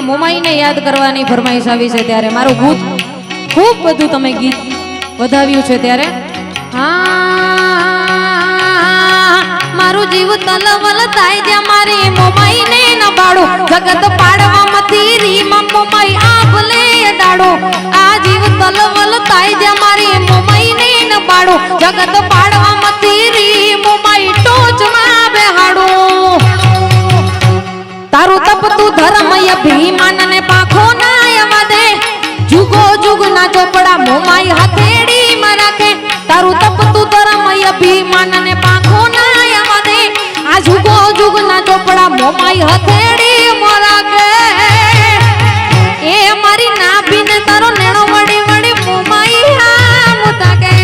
માં મોમાઈને યાદ કરવાની ફરમાઈશ આવી છે ત્યારે મારું ગીત ખૂબ બધું તમે ગીત વધાવ્યું છે ત્યારે મારું જીવ તલવલ થાય જ્યાં મારી મોમાઈને ન બાળો જગત પાડવા મથી રી મોમાઈ આભલે દાડો આ જીવ તલવલ થાય જ્યાં મારી મોમાઈને ન બાળો જગત પાડવા મથી રી મોમાઈ ટોચમાં બેહાડો તારું તપ તું ધર્મ અભિમાન ને પાખો ના યમદે જુગો જુગ ના ચોપડા મોમાઈ હથેડી માં રાખે તારું તપ તું ધર્મ અભિમાન ને પાખો ના યમદે આ જુગો જુગ ના ચોપડા મોમાઈ હથેડી માં રાખે એ મારી નાભી ને તારો નેણો વડી વડી મોમાઈ હા મુતાકે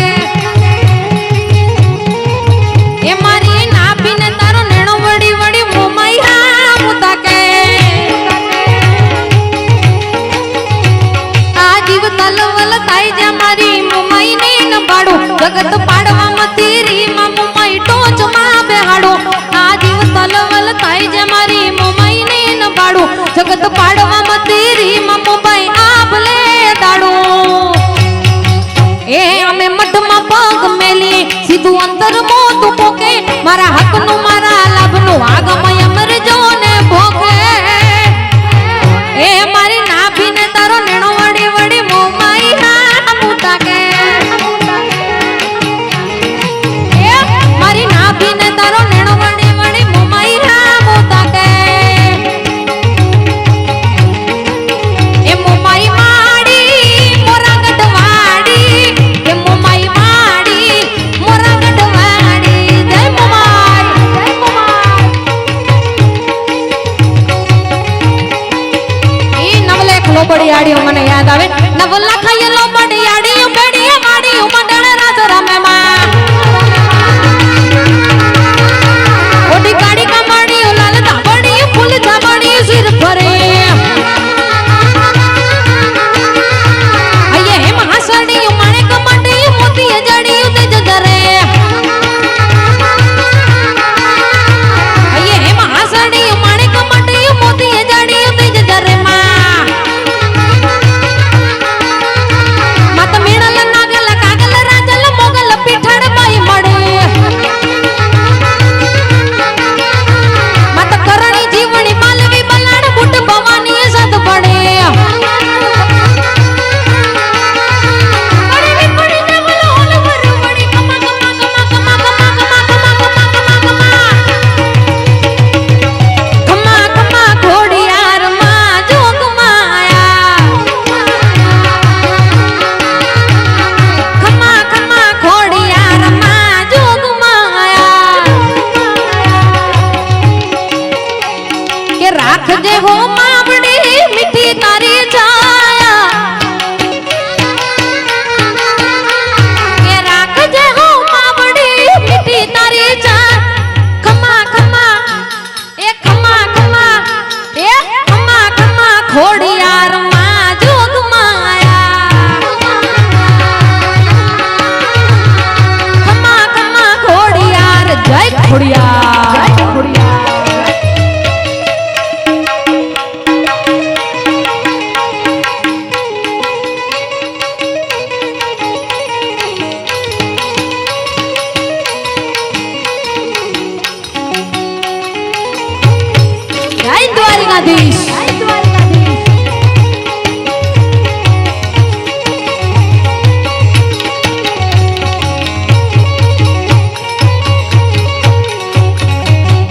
એ મારી નાભી ને તારો નેણો વડી વડી મોમાઈ હા મુતાકે આ જીવ તલવલ થાય જ્યાં મારી મોમાઈ ને ન બાડો જગત પાડવા મથી રી મોમાઈ ટોચ માં બેહાડો આ જીવ તલવલ થાય જ્યાં મારી મોમાઈ ને ન બાડો જગત પાડવા મથી રી મોમાઈ આભલે દાડો એ અમે મઠમાં પગ મેલી સીધું અંતર મોતું પોકે મારા હકનું મારા લાભનું આગમય અમર જોને ભોગે એ મારી નાભી ને તારો નેણો વડી વડી મોમાઈ હા મુતાકે એ મારી નાભી ને તારો નેણો વડી વડી મોમાઈ હા મુતાકે એ મોમાઈ માડી મોરા ગઢવાડી એ મોમાઈ માડી મોરા ગઢવાડી જય મોમાઈ એ નવલેખ લોબડિયાડીઓ મને યાદ આવે નવલા ખાય લોબડિયાડીઓ બેડીએ માડીઓ મંડળ રાજ રમે માં ઓડી કાડી કમાડીઓ લાલ ધાબડી ફૂલ ધાબડી સિર ફરે અયે હે મહાસડીઓ માણેક મંડી મોતી જડીઓ તેજ ધરે અયે હે મહાસડીઓ માણેક મંડી મોતી જડીઓ તેજ ધરે માં મત મેણલ નાગલ કાગલ રાજલ મોગલ પીઠડ બાઈ મળે મત કરણી જીવણી માલવી બલાડ બુટ ભવાની સદ પડે રાખજે હો માવડી મીઠી તારી છાયા કે રાખજે હો માવડી મીઠી તારી છાયા ખમા ખમા એ ખમા ખમા એ ખમા ખમા ખોડિયાર માં જોગ માયા ખમા ખમા ખોડિયાર જય ખોડિયાર જય ખોડિયાર દ્વારિકાધીશ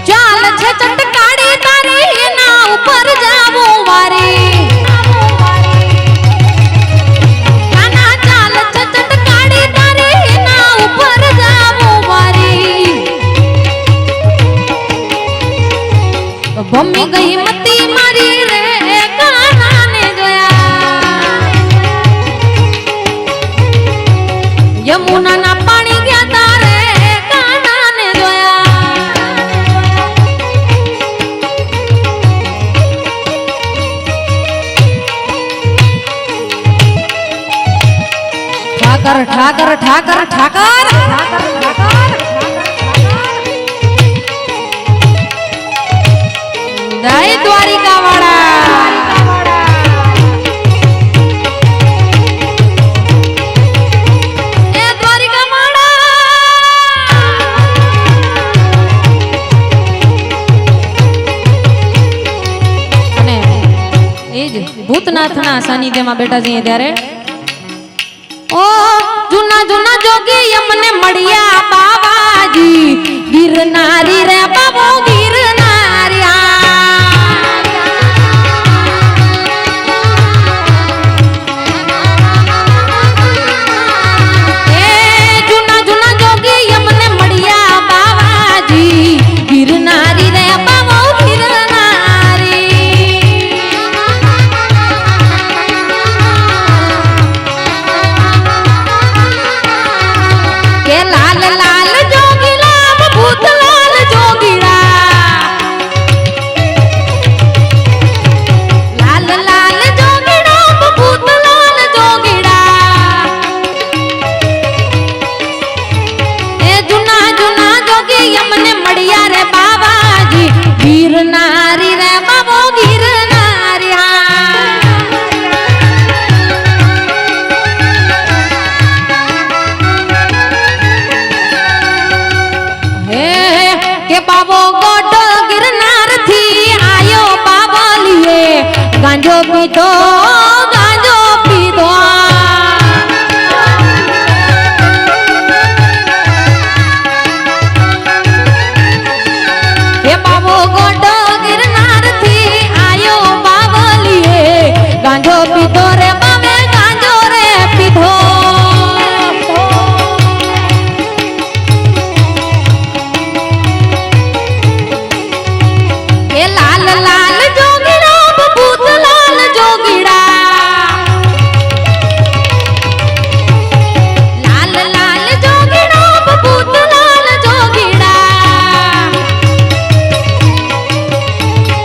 ચાલ છે ચટકાડી તારી એના ઉપર જાવું વારી કાના ચાલ છે ચટકાડી તારી એના ઉપર જાવું વારી ભમી ગઈ મતી મારી રે કાનાને જોયા યમુના ના પાણી ગયા તારે કાનાને જોયા ઠાકર ઠાકર ઠાકર ઠાકર જય દ્વારિકા વાળા। એ જ ભૂતનાથના સાનિધ્યમાં બેઠા છીએ ત્યારે ઓ જૂના જૂના જોગી અમને મળ્યા બાબાજી ગિરનારી રે બાબો ગિરનારી એ જૂના જૂના જોગી અમને મળ્યા બાબાજી ગિરનારી રે બાબો ગિરનારી રે બાબો ગિરનારી હે કે બાબો ગોડો ગિરનાર થી આયો બાબલીએ ગાંજો પીધો ગાંજો પીધો હે બાબો ગોડો ગાંજો પીધો રે બાબે ગાંજો રે પીધો એ લાલ લાલ જોગીડા ભૂત લાલ જોગીડા લાલ લાલ જોગીડા ભૂત લાલ જોગીડા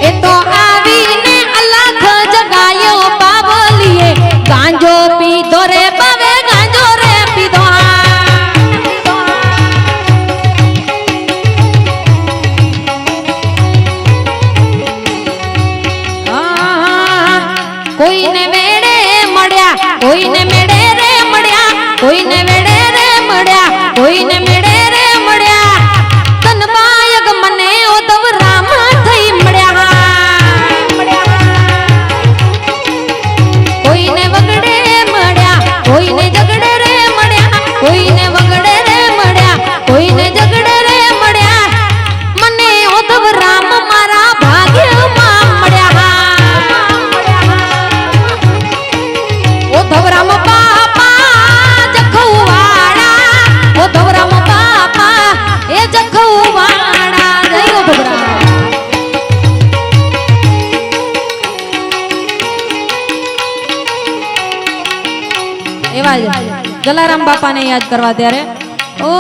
એ તો આવીને અલખ જગાયો ગાંજો પીધો રે બાબે ગાંજો રે પીધો કોઈને મેળે મળ્યા કોઈને મેળે રે મળ્યા કોઈને મેળે રે મળ્યા કોઈને મેળે રે મળ્યા તનબાયક મને ઓદવ રામ થઈ મળ્યા કોઈને વગડે મળ્યા કોઈને ઝગડે રે મળ્યા કોઈને વગડે રે મળ્યા કોઈને ઝગડે રે મળ્યા મને ઓધવ રામ મારા ભાગ્યમાં મળ્યા ઓધવ રામ બાપા જખૌવાડા ઓધવ રામ બાપા એ જખૌવાડા જય ઓધવ રામ એવા જલારામ બાપાને યાદ કરવા ત્યારે ઓ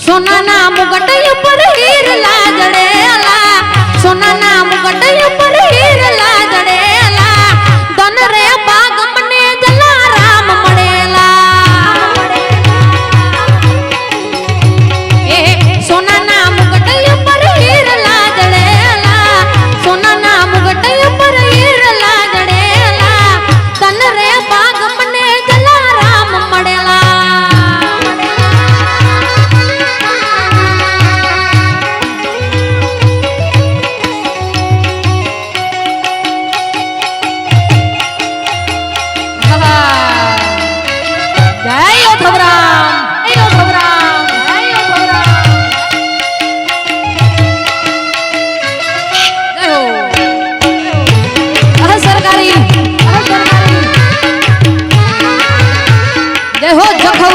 સોનાના મુગટ ઉપર હીર લાજડેલા સોનાના મુગટ ઉપર હીર લાજડેલા ધન રે બાગ મને જલારામ મળેલા એ સોનાના મુગટ ઉપર હીર લાજડેલા સોનાના મુગટ ઉપર હીર લાજડેલા તન રે બાગ મને જલારામ મળેલા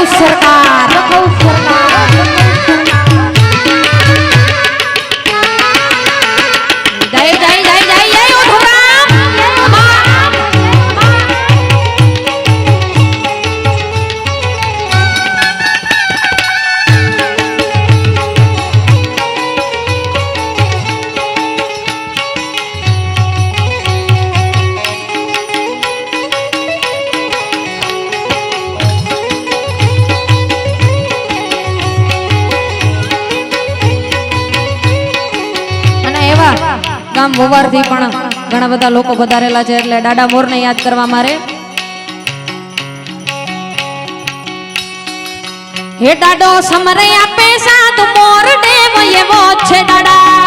સરકાર જય જય જય જય જય ઓધવરામ ગામ વવારથી પણ ઘણા બધા લોકો વધારેલા છે એટલે દાડા મોરને યાદ કરવા મારે હે દાડો સમરે આપે સાત મોર દેવ એવો છે દાડા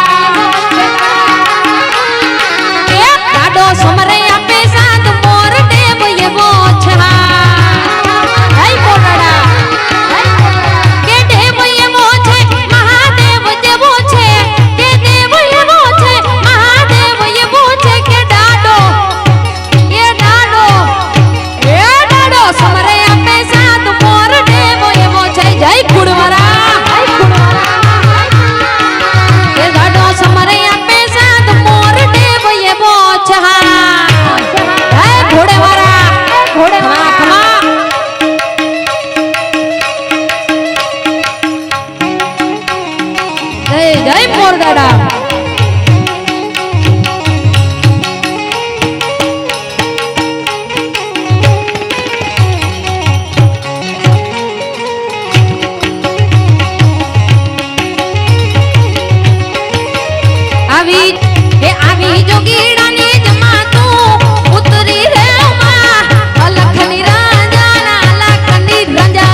આઈ જોગીડાની જમાતું ઉતરી રે માં અલખની રાજા ના અલખની રંજા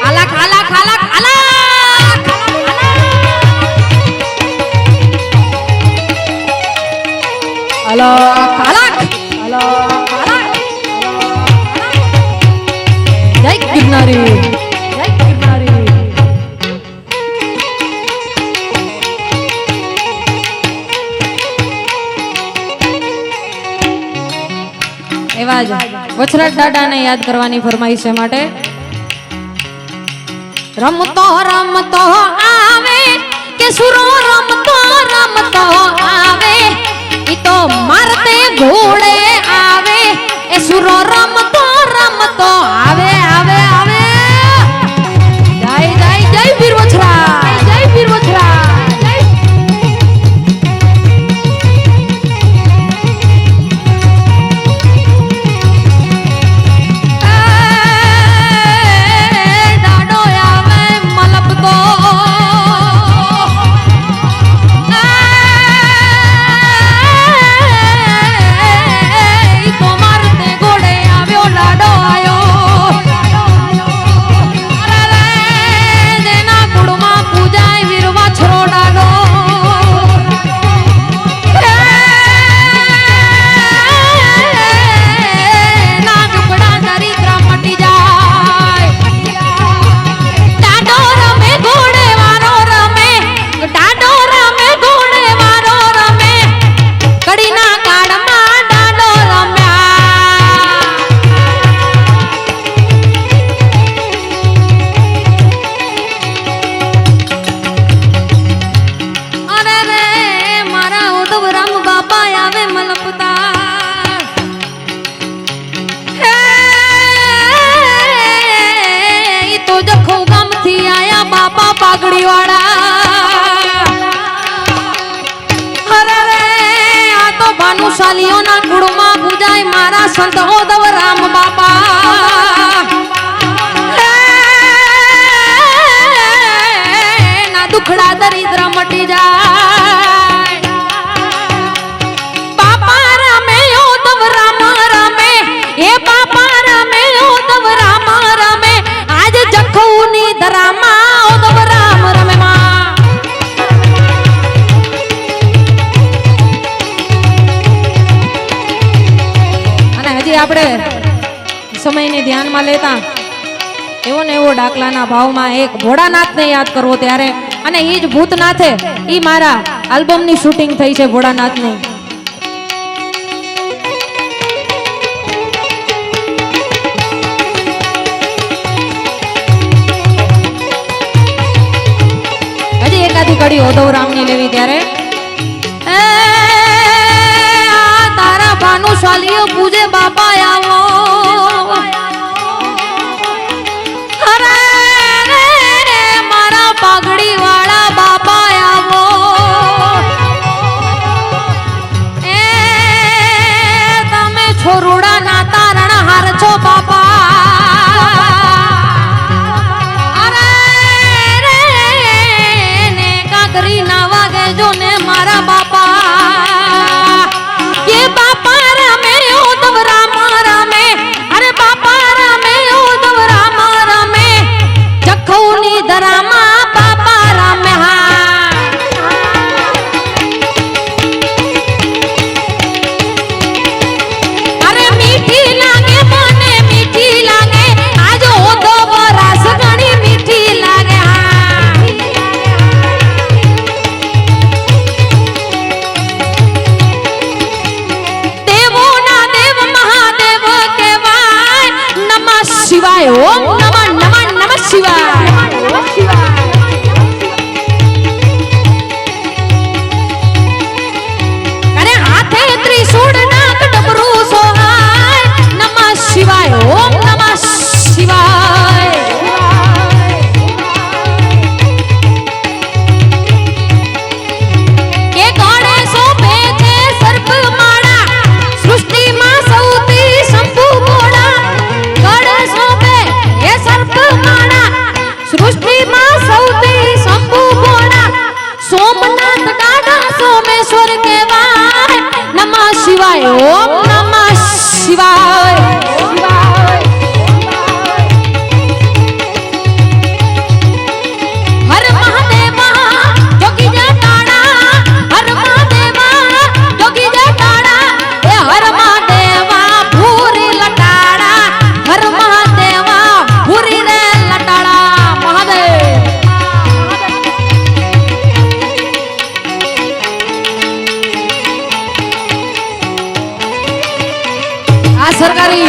અલખ અલખ અલખ જય ગિરનારી જય ગિરનારી એવા જ વછરાજ દાદાને યાદ કરવાની ફરમાઈશ છે માટે રમતો રમતો આવે કે સુરો રમતો રમતો આવે ઈ તો મારતે ઘોડે આવે એ સુરો રમતો રમતો આવે આવે આવે જય જય જય વીર વછરા જય વીર વછરા પાઘડી વાળા અરે રે આ તો ભાનુશાલીઓના કુળમાં પૂજાય મારા સંત ઓદવ રામ બાપા ના દુખડા દરિદ્ર મટી જાય બાપા રમે ઓદવ રામ રમે એ બાપા રમે ઓદવ રામ રમે આજ જખૌની ધરામાં આપણે સમયને ધ્યાનમાં લેતા એવો ને એવો ડાકલાના ભાવમાં એક ભોળાનાથને યાદ કરવો ત્યારે અને એ જ ભૂતનાથે એ મારા આલ્બમની શૂટિંગ થઈ છે ભોળાનાથની હજી એકાદી કડી ઓદવરામની લેવી ત્યારે ભાનુશાલીઓ પૂજે બાપા આવો અરે રે મારા પાઘડી વાળા બાપા આવો એ તમે છોરુડા ના તારણ હાર છો બાપા અરે રે ને કાકરી ના વાગે જો ને મારા બાપા ये बापा रमे उद्धव राम रमे अरे बापा रमे उद्धव राम रमे जखौनी धरामा बापा रमे अरे मीठी लागे मने मीठी लागे आज उद्धव रास घणी मीठी लागे शिवाय ओम नमः नमः नमः शिवाय अरे हाथे त्रिशूल नाक डमरू सोहाय नमः शिवाय ओम नमः शिवाय के गणेशो बेचे सर्प माळा ओम नमः शिवाय। हर महादेवा जोगी जटाड़ा, हर महादेवा जोगी जटाड़ा, ए हर महादेवा भूरी लटाड़ा, हर महादेवा भूरी रे लटाड़ा। महादेव आ सरकारी